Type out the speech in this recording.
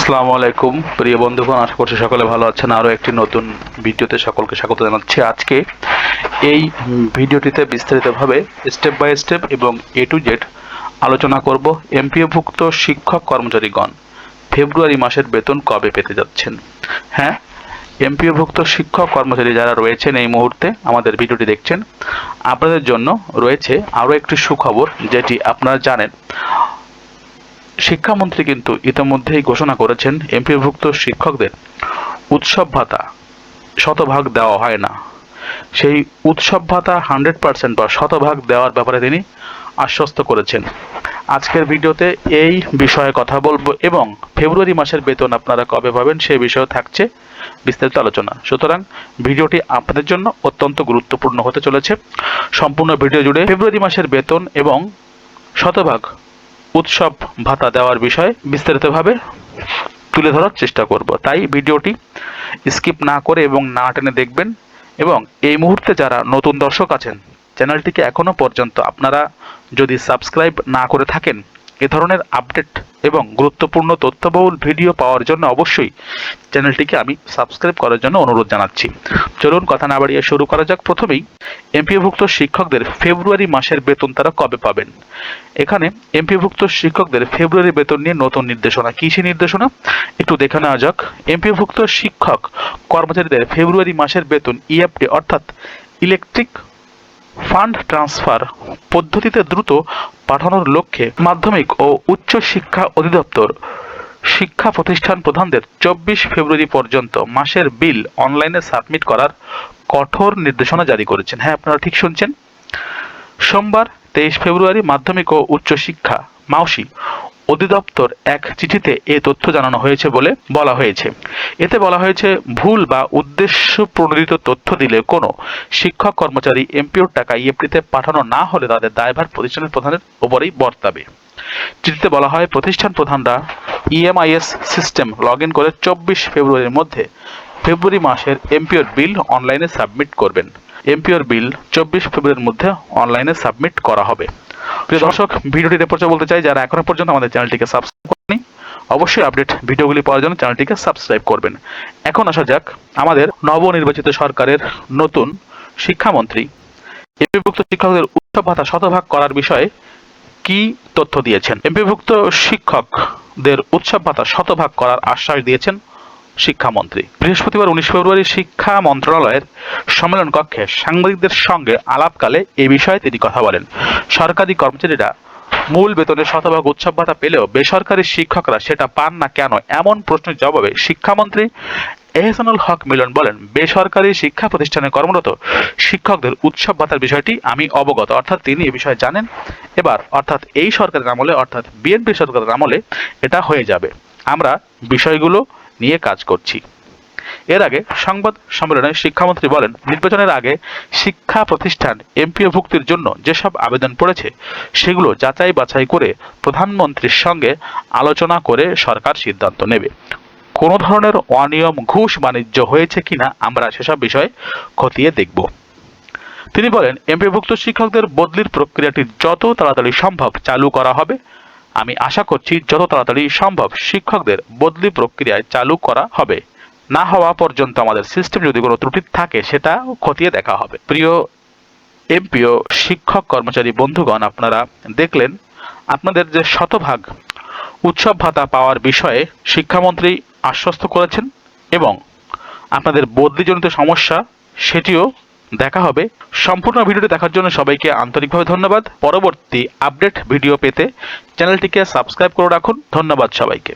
আসসালামু আলাইকুম প্রিয় বন্ধুগণ, আশা করছি সকলে ভালো আছেন। আরও একটি নতুন ভিডিওতে সকলকে স্বাগত জানাচ্ছি। আজকে এই ভিডিওটিতে বিস্তারিতভাবে স্টেপ বাই স্টেপ এবং এ টু জেড আলোচনা করব এমপিওভুক্ত শিক্ষক কর্মচারীগণ ফেব্রুয়ারি মাসের বেতন কবে পেতে যাচ্ছেন। হ্যাঁ, এমপিওভুক্ত শিক্ষক কর্মচারী যারা রয়েছেন এই মুহূর্তে আমাদের ভিডিওটি দেখছেন, আপনাদের জন্য রয়েছে আরও একটি সুখবর, যেটি আপনারা জানেন। শিক্ষামন্ত্রী কিন্তু ইতিমধ্যেই ঘোষণা করেছেন এমপিওভুক্ত শিক্ষকদের উৎসব ভাতা শতভাগ দেওয়া হয় না। সেই উৎসব ভাতা 100% বা শতভাগ দেওয়ার ব্যাপারে তিনি আশ্বস্ত করেছেন। আজকের ভিডিওতে এই বিষয়ে কথা বলবো এবং ফেব্রুয়ারি মাসের বেতন আপনারা কবে পাবেন সে বিষয়ে থাকছে বিস্তারিত আলোচনা। সুতরাং ভিডিওটি আপনাদের জন্য অত্যন্ত গুরুত্বপূর্ণ হতে চলেছে। সম্পূর্ণ ভিডিও জুড়ে ফেব্রুয়ারি মাসের বেতন এবং শতভাগ উৎসব ভাতা দেওয়ার বিষয়ে বিস্তারিতভাবে তুলে ধরার চেষ্টা করব। তাই ভিডিওটি স্কিপ না করে এবং না টেনে দেখবেন। এবং এই মুহূর্তে যারা নতুন দর্শক আছেন, চ্যানেলটিকে এখনও পর্যন্ত আপনারা যদি সাবস্ক্রাইব না করে থাকেন, এ ধরনের আপডেট এবং গুরুত্বপূর্ণ তথ্যবহুল ভিডিও পাওয়ার জন্য অবশ্যই চ্যানেলটিকে আমি সাবস্ক্রাইব করার জন্য অনুরোধ জানাচ্ছি। চলুন কথা না বাড়িয়ে শুরু করা যাক। প্রথমেই এমপিওভুক্ত শিক্ষকদের ফেব্রুয়ারি মাসের বেতন তারা কবে পাবেন। এখানে এমপিওভুক্ত শিক্ষকদের ফেব্রুয়ারি বেতন নিয়ে নতুন নির্দেশনা। কী সেই নির্দেশনা একটু দেখে নেওয়া যাক। এমপিওভুক্ত শিক্ষক কর্মচারীদের ফেব্রুয়ারি মাসের বেতন ইএফটি অর্থাৎ ইলেকট্রিক ফান্ড ট্রান্সফার পদ্ধতিতে দ্রুত পাঠানোর লক্ষ্যে মাধ্যমিক ও উচ্চ শিক্ষা অধিদপ্তর শিক্ষা প্রতিষ্ঠান প্রধানদের 24 ফেব্রুয়ারি পর্যন্ত মাসের বিল অনলাইনে সাবমিট করার কঠোর নির্দেশনা জারি করেছেন। হ্যাঁ, আপনারা ঠিক শুনছেন। সোমবার 23 ফেব্রুয়ারি মাধ্যমিক ও উচ্চ শিক্ষা মাউসি অধিদপ্তর এক চিঠিতে এ তথ্য জানানো হয়েছে বলে বলা হয়েছে। এতে বলা হয়েছে, ভুল বা উদ্দেশ্য প্রণোদিত তথ্য দিলে কোনো শিক্ষক কর্মচারী এমপিওর টাকা ইএফটিতে পাঠানো না হলে তাদের দায়ভার প্রতিষ্ঠানের প্রধানের ওপরেই বর্তাবে। চিঠিতে বলা হয়, প্রতিষ্ঠান প্রধানরা ইএমআইএস সিস্টেম লগ ইন করে 24 ফেব্রুয়ারির মধ্যে ফেব্রুয়ারি মাসের এমপিওর বিল অনলাইনে সাবমিট করবেন। এমপিওর বিল 24 ফেব্রুয়ারির মধ্যে অনলাইনে সাবমিট করা হবে। প্রিয় দর্শক, ভিডিওটিতে পৌঁছে বলতে চাই, যারা এখনো পর্যন্ত আমাদের চ্যানেলটিকে সাবস্ক্রাইব করেনি অবশ্যই আপডেট ভিডিওগুলি পাওয়ার জন্য চ্যানেলটিকে সাবস্ক্রাইব করবেন। এখন আসা যাক আমাদের নবনির্বাচিত সরকারের নতুন শিক্ষামন্ত্রী এমপিভুক্ত শিক্ষকদের উৎসব ভাতা শতভাগ করার বিষয়ে কি তথ্য দিয়েছেন। এমপিভুক্ত শিক্ষকদের উৎসব ভাতা শতভাগ করার আশ্বাস দিয়েছেন শিক্ষামন্ত্রী। বৃহস্পতিবার 19 ফেব্রুয়ারি শিক্ষা মন্ত্রণালয়ের সম্মেলন কক্ষে সাংবাদিকদের সঙ্গে আলাপকালে এ বিষয়ে তিনি কথা বলেন। সরকারি কর্মচারীরা মূল বেতনের শতভাগ উৎসব ভাতা পেলেও বেসরকারি শিক্ষকরা সেটা পান না কেন, এমন প্রশ্নের জবাবে শিক্ষামন্ত্রী এহসানুল হক মিলন বলেন, বেসরকারি শিক্ষা প্রতিষ্ঠানে কর্মরত শিক্ষকদের উৎসব ভাতার বিষয়টি আমি অবগত। অর্থাৎ তিনি এ বিষয়ে জানেন। এবার অর্থাৎ এই সরকারের আমলে, অর্থাৎ বিএনপি সরকারের আমলে এটা হয়ে যাবে। আমরা বিষয়গুলো নিয়ে কাজ করছি। এর আগে সংবাদ সম্মেলনে শিক্ষামন্ত্রী বলেন, নির্বাচনের আগে শিক্ষা প্রতিষ্ঠান এমপিওভুক্তির জন্য যেসব আবেদন পড়েছে সেগুলো যাচাই বাছাই করে প্রধানমন্ত্রীর সঙ্গে আলোচনা করে সরকার সিদ্ধান্ত নেবে। কোনো ধরনের অনিয়ম ঘুষ বাণিজ্য হয়েছে কিনা আমরা সেসব বিষয়ে খতিয়ে দেখব। তিনি বলেন, এমপিওভুক্ত শিক্ষকদের বদলির প্রক্রিয়াটি যত তাড়াতাড়ি সম্ভব চালু করা হবে। আমি আশা করছি যত তাড়াতাড়ি সম্ভব শিক্ষকদের বদলি প্রক্রিয়ায় চালু করা হবে। না হওয়া পর্যন্ত আমাদের সিস্টেম যদি কোনো ত্রুটি থাকে সেটা খতিয়ে দেখা হবে। প্রিয় এমপিও শিক্ষক কর্মচারী বন্ধুগণ, আপনারা দেখলেন আপনাদের যে শতভাগ উৎসব ভাতা পাওয়ার বিষয়ে শিক্ষামন্ত্রী আশ্বস্ত করেছেন এবং আপনাদের বদলিজনিত সমস্যা সেটিও দেখা হবে। সম্পূর্ণ ভিডিওটি দেখার জন্য সবাইকে আন্তরিকভাবে ধন্যবাদ। পরবর্তী আপডেট ভিডিও পেতে চ্যানেলটিকে সাবস্ক্রাইব করে রাখুন। ধন্যবাদ সবাইকে।